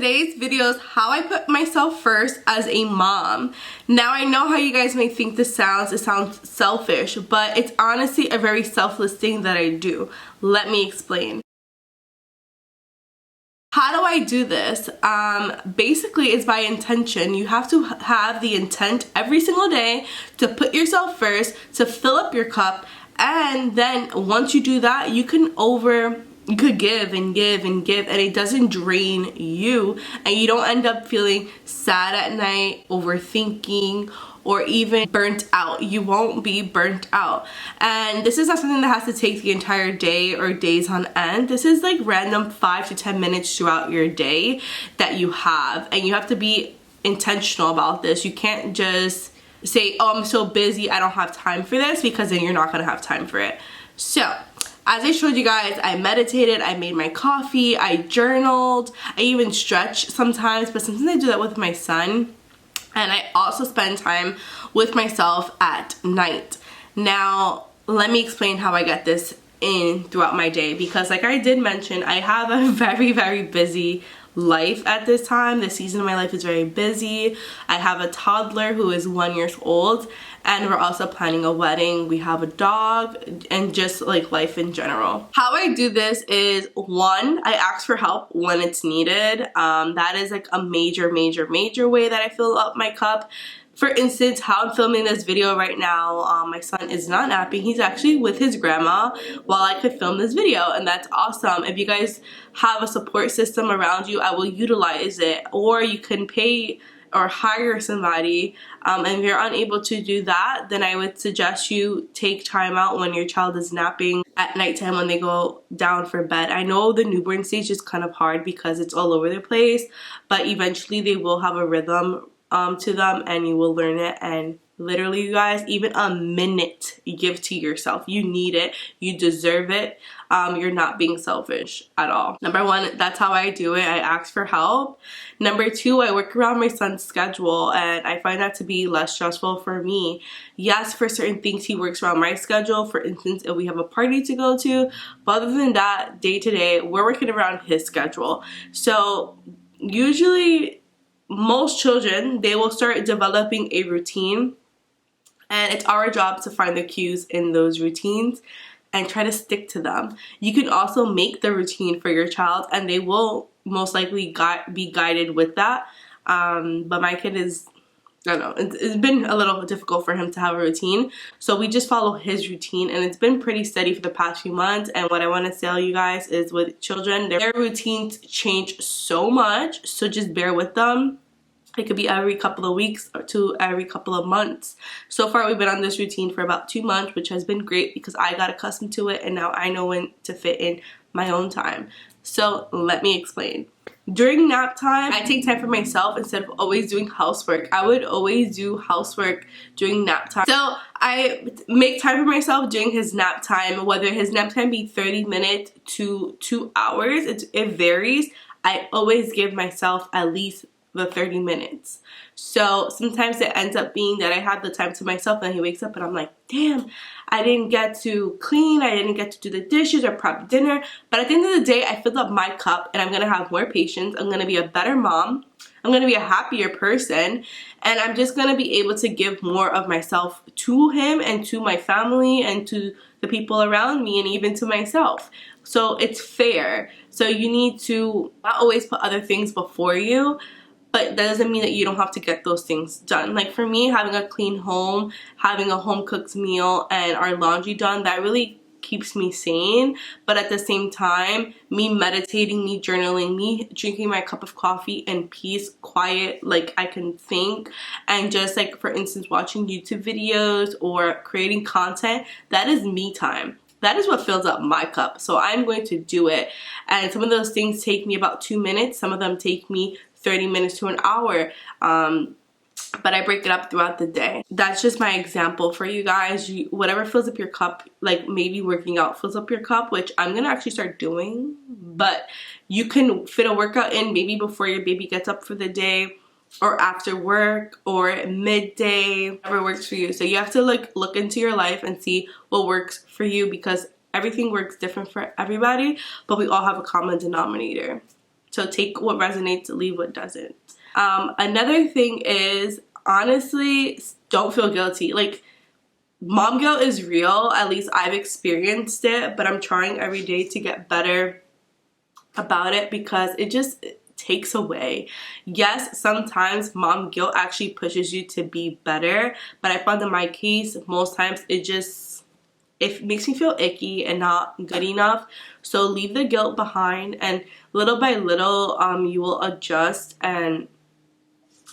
today's video is how I put myself first as a mom. Now I know how you guys may think it sounds selfish, but it's honestly a very selfless thing that I do. Let me explain. How do I do this? Basically it's by intention. You have to have the intent every single day to put yourself first, to fill up your cup, and then once you do that, you could give and give and give, and it doesn't drain you, and you don't end up feeling sad at night, overthinking, or even burnt out. You won't be burnt out. And this is not something that has to take the entire day or days on end. This is like random 5 to 10 minutes throughout your day that you have, and you have to be intentional about this. You can't just say, oh, I'm so busy, I don't have time for this, because then you're not gonna have time for it. So as I showed you guys, I meditated, I made my coffee, I journaled, I even stretch sometimes, but sometimes I do that with my son. And I also spend time with myself at night. Now, let me explain how I get this in throughout my day, because like I did mention, I have a very, very busy life at this time. The season of my life is very busy. I have a toddler who is 1 year old, and we're also planning a wedding. We have a dog, and just like life in general. How I do this is, one, I ask for help when it's needed. That is like a major way that I fill up my cup. For instance, how I'm filming this video right now, my son is not napping. He's actually with his grandma while I could film this video, and that's awesome. If you guys have a support system around you, I will utilize it. Or you can pay or hire somebody, and if you're unable to do that, then I would suggest you take time out when your child is napping at nighttime when they go down for bed. I know the newborn stage is kind of hard because it's all over the place, but eventually they will have a rhythm to them, and you will learn it. And literally, you guys, even a minute you give to yourself, you need it, you deserve it. You're not being selfish at all. Number one, that's how I do it. I ask for help. Number two, I work around my son's schedule, and I find that to be less stressful for me. Yes, for certain things he works around my schedule. For instance, if we have a party to go to, but other than that, day to day, we're working around his schedule. So usually most children, they will start developing a routine, and it's our job to find the cues in those routines and try to stick to them. You can also make the routine for your child, and they will most likely be guided with that. But my kid is, I don't know, it's been a little difficult for him to have a routine, so we just follow his routine, and it's been pretty steady for the past few months. And what I want to tell you guys is, with children, their routines change so much, so just bear with them. It could be every couple of weeks or to every couple of months. So far, we've been on this routine for about 2 months, which has been great because I got accustomed to it, and now I know when to fit in my own time. So let me explain. During nap time, I take time for myself instead of always doing housework. I would always do housework during nap time. So I make time for myself during his nap time, whether his nap time be 30 minutes to 2 hours. It varies. I always give myself at least the 30 minutes. So sometimes it ends up being that I have the time to myself, and he wakes up and I'm like, damn, I didn't get to clean, I didn't get to do the dishes or prep dinner. But at the end of the day, I filled up my cup, and I'm gonna have more patience. I'm gonna be a better mom. I'm gonna be a happier person, and I'm just gonna be able to give more of myself to him and to my family and to the people around me, and even to myself. So it's fair. So you need to not always put other things before you, but that doesn't mean that you don't have to get those things done. Like for me, having a clean home, having a home cooked meal, and our laundry done, that really keeps me sane. But at the same time, me meditating, me journaling, me drinking my cup of coffee in peace, quiet, like I can think, and just like, for instance, watching YouTube videos or creating content, that is me time. That is what fills up my cup. So I'm going to do it. And some of those things take me about 2 minutes. Some of them take me 30 minutes to an hour. But I break it up throughout the day. That's just my example for you guys. Whatever fills up your cup, like maybe working out fills up your cup, which I'm gonna actually start doing. But you can fit a workout in maybe before your baby gets up for the day, or after work, or midday, whatever works for you. So you have to like look into your life and see what works for you, because everything works different for everybody, but we all have a common denominator. So take what resonates, leave what doesn't. Another thing is, honestly, don't feel guilty. Like, mom guilt is real. At least I've experienced it, but I'm trying every day to get better about it because it just takes away. Yes, sometimes mom guilt actually pushes you to be better, but I found in my case, most times it makes me feel icky and not good enough. So leave the guilt behind, and little by little you will adjust and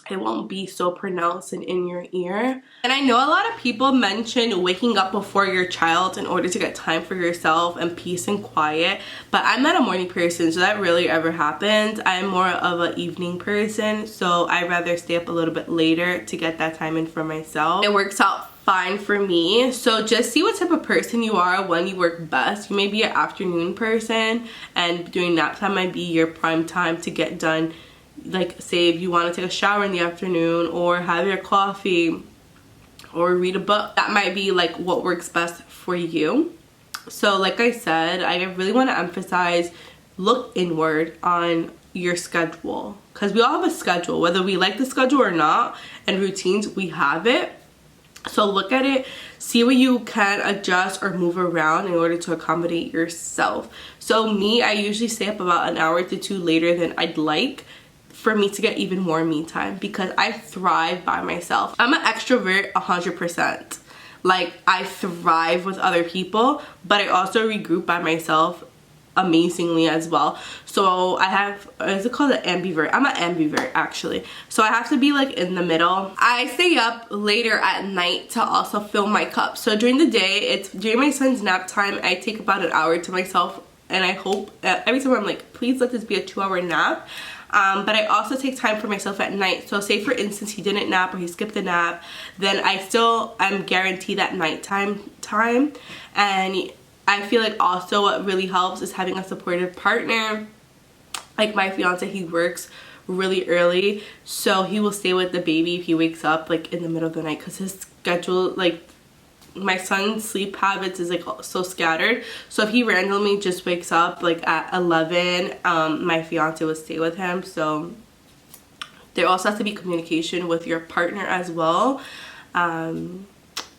it won't be so pronounced and in your ear. And I know a lot of people mention waking up before your child in order to get time for yourself and peace and quiet, but I'm not a morning person, so that rarely ever happens. I'm more of an evening person, so I'd rather stay up a little bit later to get that time in for myself. It works out fine for me. So just see what type of person you are when you work best. You may be an afternoon person, and during nap time might be your prime time to get done. Like, say if you want to take a shower in the afternoon or have your coffee or read a book, that might be like what works best for you. So like I said, I really want to emphasize, look inward on your schedule, because we all have a schedule, whether we like the schedule or not, and routines, we have it. So look at it, see what you can adjust or move around in order to accommodate yourself. So me, I usually stay up about an hour to two later than I'd like, for me to get even more me time, because I thrive by myself. I'm an extrovert 100%. Like, I thrive with other people, but I also regroup by myself amazingly as well. So I have, is it called an ambivert? I'm an ambivert actually. So I have to be like in the middle. I stay up later at night to also fill my cup. So during the day, it's during my son's nap time, I take about an hour to myself, and I hope every time I'm like, please let this be a 2-hour nap. But I also take time for myself at night. So say for instance he didn't nap or he skipped a nap, then I'm guaranteed that nighttime time. And I feel like also what really helps is having a supportive partner. Like my fiance, he works really early, so he will stay with the baby if he wakes up like in the middle of the night, because his schedule, like my son's sleep habits is like so scattered. So if he randomly just wakes up like at 11, my fiance will stay with him. So there also has to be communication with your partner as well.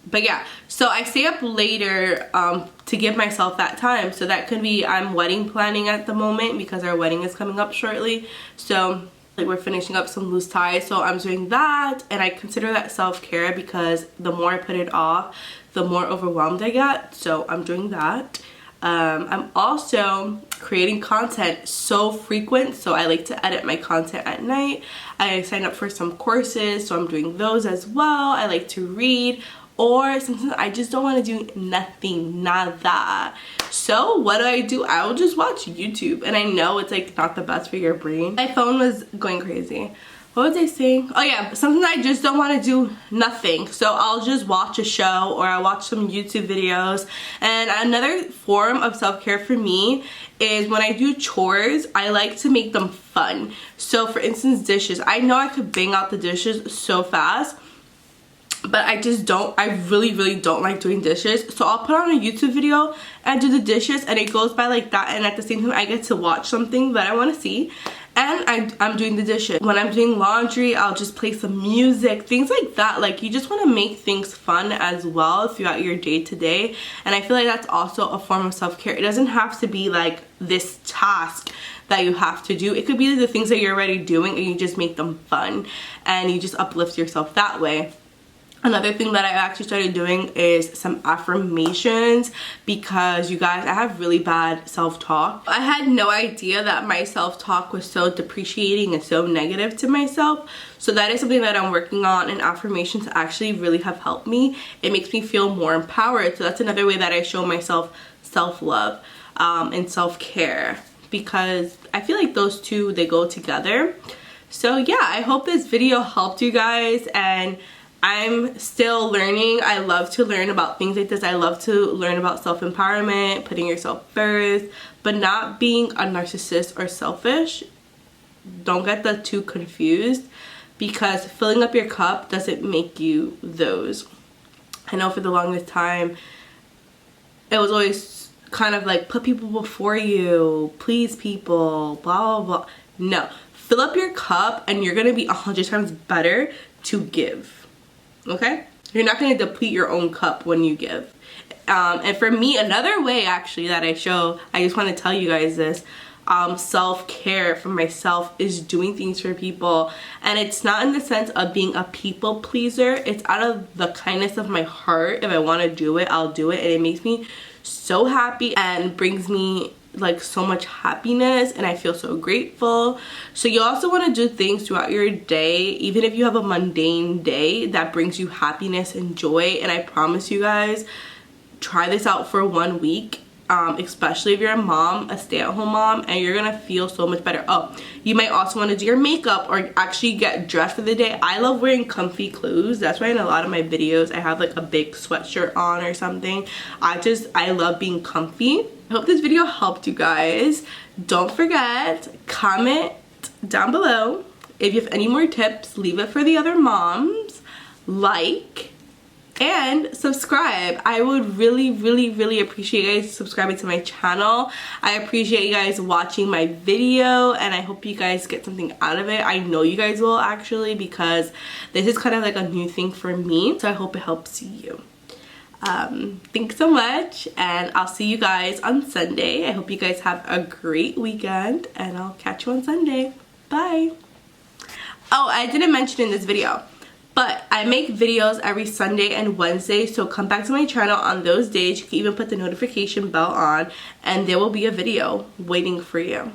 But yeah, so I stay up later to give myself that time. So that could be, I'm wedding planning at the moment because our wedding is coming up shortly. So like we're finishing up some loose ties, so I'm doing that, and I consider that self-care because the more I put it off, the more overwhelmed I get. So I'm doing that. I'm also creating content so frequent, so I like to edit my content at night. I signed up for some courses, so I'm doing those as well. I like to read, or sometimes I just don't want to do nothing, nada. So what do? I will just watch YouTube, and I know it's like not the best for your brain. My phone was going crazy. What was I saying? Oh yeah, sometimes I just don't want to do nothing, so I'll just watch a show or I'll watch some YouTube videos. And another form of self-care for me is when I do chores, I like to make them fun. So for instance, dishes. I know I could bang out the dishes so fast, but I just don't. I really don't like doing dishes. So I'll put on a YouTube video and do the dishes, and it goes by like that, and at the same time I get to watch something that I want to see, and I'm doing the dishes. When I'm doing laundry, I'll just play some music, things like that. Like, you just want to make things fun as well throughout your day to day, and I feel like that's also a form of self-care. It doesn't have to be like this task that you have to do. It could be the things that you're already doing, and you just make them fun, and you just uplift yourself that way. Another thing that I actually started doing is some affirmations, because you guys, I have really bad self-talk. I had no idea that my self-talk was so depreciating and so negative to myself. So that is something that I'm working on, and affirmations actually really have helped me. It makes me feel more empowered. So that's another way that I show myself self-love and self-care, because I feel like those two, they go together. So yeah, I hope this video helped you guys, and I'm still learning. I love to learn about things like this. I love to learn about self-empowerment, putting yourself first, but not being a narcissist or selfish. Don't get the two confused, because filling up your cup doesn't make you those. I know for the longest time, it was always kind of like, put people before you, please people, blah, blah, blah. No, fill up your cup and you're gonna be 100 times better to give. Okay? You're not gonna deplete your own cup when you give. And for me, another way actually that I just want to tell you guys this, self-care for myself is doing things for people. And it's not in the sense of being a people pleaser. It's out of the kindness of my heart. If I want to do it, I'll do it. And it makes me so happy and brings me like so much happiness, and I feel so grateful. So you also want to do things throughout your day, even if you have a mundane day, that brings you happiness and joy. And I promise you guys, try this out for 1 week, especially if you're a mom, a stay-at-home mom, and you're gonna feel so much better. Oh, you might also want to do your makeup or actually get dressed for the day. I love wearing comfy clothes. That's why in a lot of my videos I have like a big sweatshirt on or something. I love being comfy. I hope this video helped you guys. Don't forget, comment down below if you have any more tips. Leave it for the other moms. Like and subscribe. I would really appreciate you guys subscribing to my channel. I appreciate you guys watching my video, and I hope you guys get something out of it. I know you guys will actually, because this is kind of like a new thing for me, so I hope it helps you. Thanks so much, and I'll see you guys on Sunday. I hope you guys have a great weekend, and I'll catch you on Sunday. Bye. Oh, I didn't mention in this video, but I make videos every Sunday and Wednesday, so come back to my channel on those days. You can even put the notification bell on, and there will be a video waiting for you.